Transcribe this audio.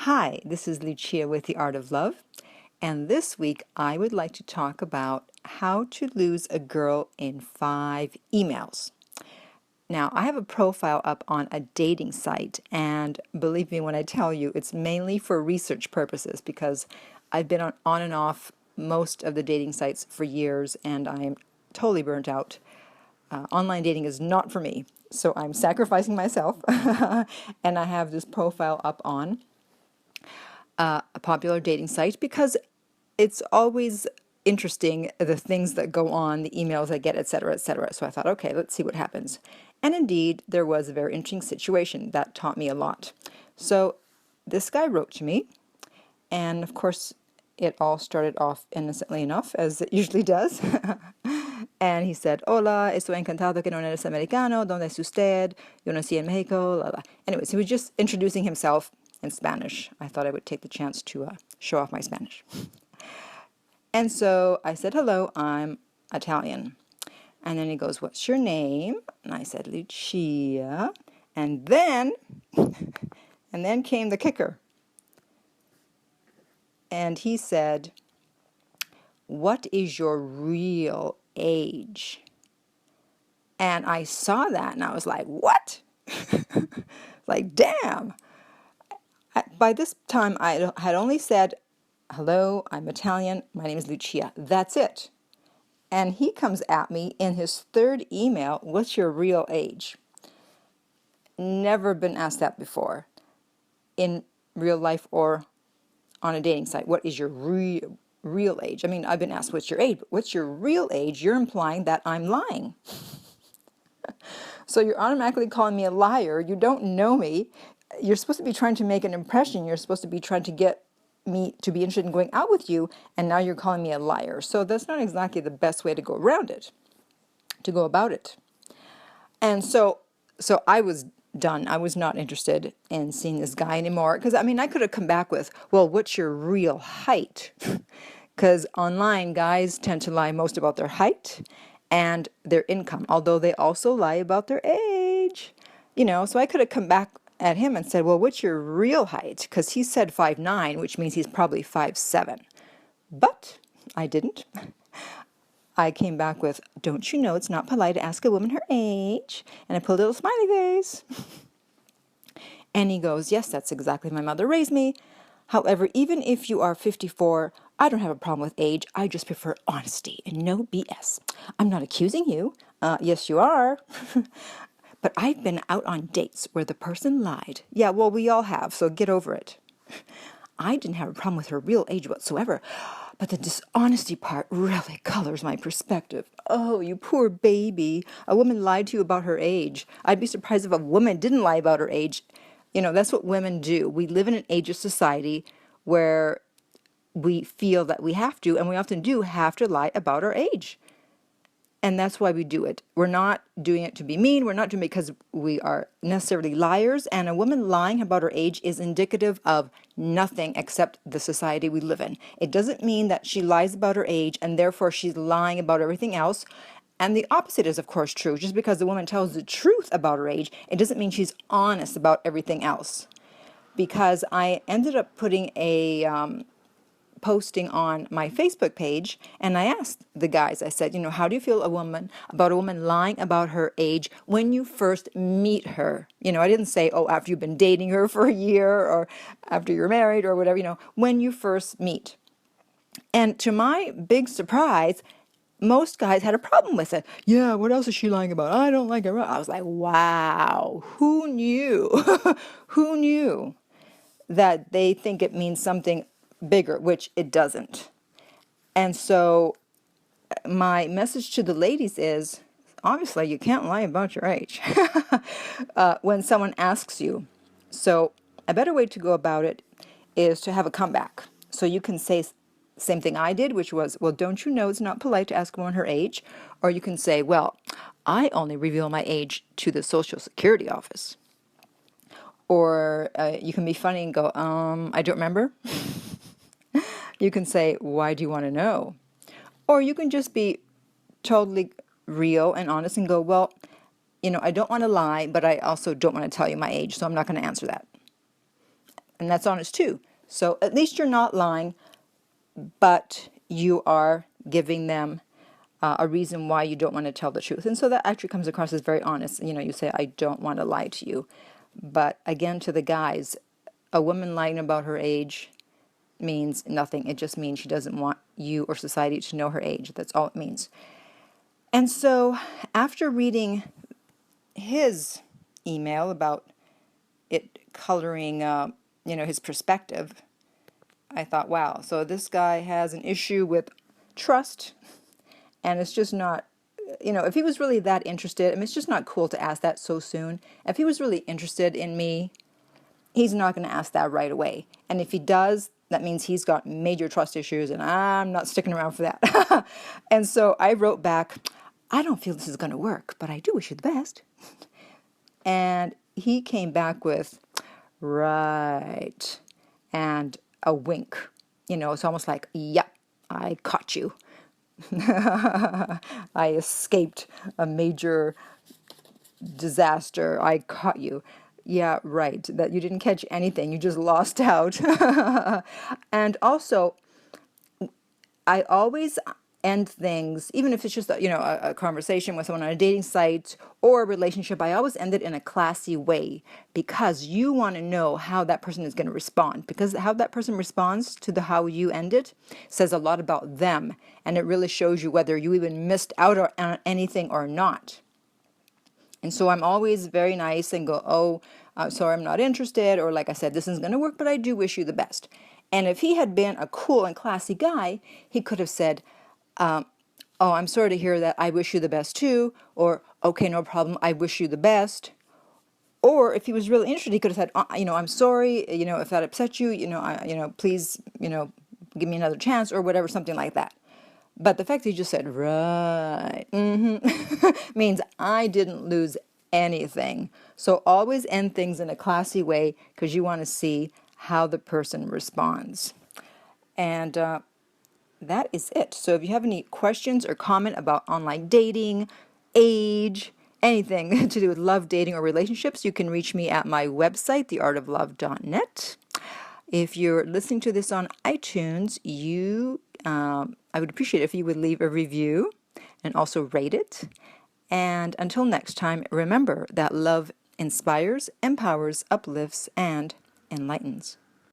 Hi, this is Lucia with The Art of Love, and this week I would like to talk about how to lose a girl in 5 emails. Now, I have a profile up on a dating site, and believe me when I tell you, it's mainly for research purposes because I've been on and off most of the dating sites for years, and I am totally burnt out. Online dating is not for me, so I'm sacrificing myself, and I have this profile up on a popular dating site because it's always interesting the things that go on, the emails I get, etc., etc. So I thought, okay, let's see what happens. And indeed, there was a very interesting situation that taught me a lot. So this guy wrote to me, and of course, it all started off innocently enough, as it usually does. And he said, Hola, estoy encantado que no eres americano, ¿dónde es usted? Yo nací en Mexico, la la. Anyways, he was just introducing himself in Spanish. I thought I would take the chance to show off my Spanish. And so I said, hello, I'm Italian. And then he goes, what's your name? And I said, Lucia. And then came the kicker. And he said, what is your real age? And I saw that and I was like, what? Like, damn. By this time, I had only said, hello, I'm Italian, my name is Lucia. That's it. And he comes at me in his third email, what's your real age? Never been asked that before in real life or on a dating site. What is your real age? I mean, I've been asked what's your age, but what's your real age? You're implying that I'm lying. So you're automatically calling me a liar. You don't know me. You're supposed to be trying to make an impression. You're supposed to be trying to get me to be interested in going out with you, and now you're calling me a liar. So that's not exactly the best way to go around it, to go about it. And so I was done. I was not interested in seeing this guy anymore. Because, I mean, I could have come back with, well, what's your real height? Because online, guys tend to lie most about their height and their income, although they also lie about their age. So I could have come back at him and said, well, what's your real height? Because he said 5'9", which means he's probably 5'7". But I didn't. I came back with, don't you know it's not polite to ask a woman her age? And I put a little smiley face. And he goes, yes, that's exactly how my mother raised me. However, even if you are 54, I don't have a problem with age. I just prefer honesty and no BS. I'm not accusing you. Yes, you are. But I've been out on dates where the person lied. Yeah, well, we all have, so get over it. I didn't have a problem with her real age whatsoever, but the dishonesty part really colors my perspective. Oh, you poor baby. A woman lied to you about her age. I'd be surprised if a woman didn't lie about her age. That's what women do. We live in an ageist society where we feel that we have to, and we often do have to lie about our age. And that's why we do it. We're not doing it to be mean. We're not doing it because we are necessarily liars. And a woman lying about her age is indicative of nothing except the society we live in. It doesn't mean that she lies about her age and therefore she's lying about everything else. And the opposite is, of course, true. Just because the woman tells the truth about her age, it doesn't mean she's honest about everything else. Because I ended up putting a posting on my Facebook page, and I asked the guys, I said, how do you feel about a woman lying about her age when you first meet her? I didn't say, oh, after you've been dating her for a year or after you're married or whatever, when you first meet. And to my big surprise, most guys had a problem with it. Yeah, what else is she lying about? I don't like her. I was like, wow, who knew? Who knew that they think it means something bigger, which it doesn't. And so my message to the ladies is, obviously you can't lie about your age when someone asks you. So a better way to go about it is to have a comeback. So you can say same thing I did, which was, well, don't you know it's not polite to ask a woman her age? Or you can say, well, I only reveal my age to the Social Security office. Or you can be funny and go, I don't remember. You can say, why do you want to know? Or you can just be totally real and honest and go, well, I don't want to lie, but I also don't want to tell you my age, so I'm not going to answer that. And that's honest too. So at least you're not lying, but you are giving them a reason why you don't want to tell the truth. And so that actually comes across as very honest. You know, you say, I don't want to lie to you. But again, to the guys, a woman lying about her age means nothing. It just means she doesn't want you or society to know her age. That's all it means. And so after reading his email about it coloring, his perspective, I thought, wow, so this guy has an issue with trust, and it's just not, if he was really that interested, I mean, it's just not cool to ask that so soon. If he was really interested in me, he's not going to ask that right away. And if he does, that means he's got major trust issues, and I'm not sticking around for that. And so I wrote back, I don't feel this is going to work, but I do wish you the best. And he came back with, right, and a wink. It's almost like, yep, I caught you. I escaped a major disaster. I caught you. Yeah, right. That you didn't catch anything. You just lost out. And also, I always end things, even if it's just a conversation with someone on a dating site or a relationship. I always end it in a classy way, because you want to know how that person is going to respond. Because how that person responds to the how you end it says a lot about them, and it really shows you whether you even missed out on anything or not. And so I'm always very nice and go, oh, sorry, I'm not interested. Or like I said, this isn't going to work, but I do wish you the best. And if he had been a cool and classy guy, he could have said, oh, I'm sorry to hear that. I wish you the best too. Or, okay, no problem. I wish you the best. Or if he was really interested, he could have said, I'm sorry, if that upset you, please, give me another chance or whatever, something like that. But the fact that he just said, right, means I didn't lose anything. So always end things in a classy way, because you want to see how the person responds. And that is it. So if you have any questions or comment about online dating, age, anything to do with love, dating, or relationships, you can reach me at my website, theartoflove.net. If you're listening to this on iTunes, I would appreciate it if you would leave a review and also rate it. And until next time, remember that love inspires, empowers, uplifts, and enlightens.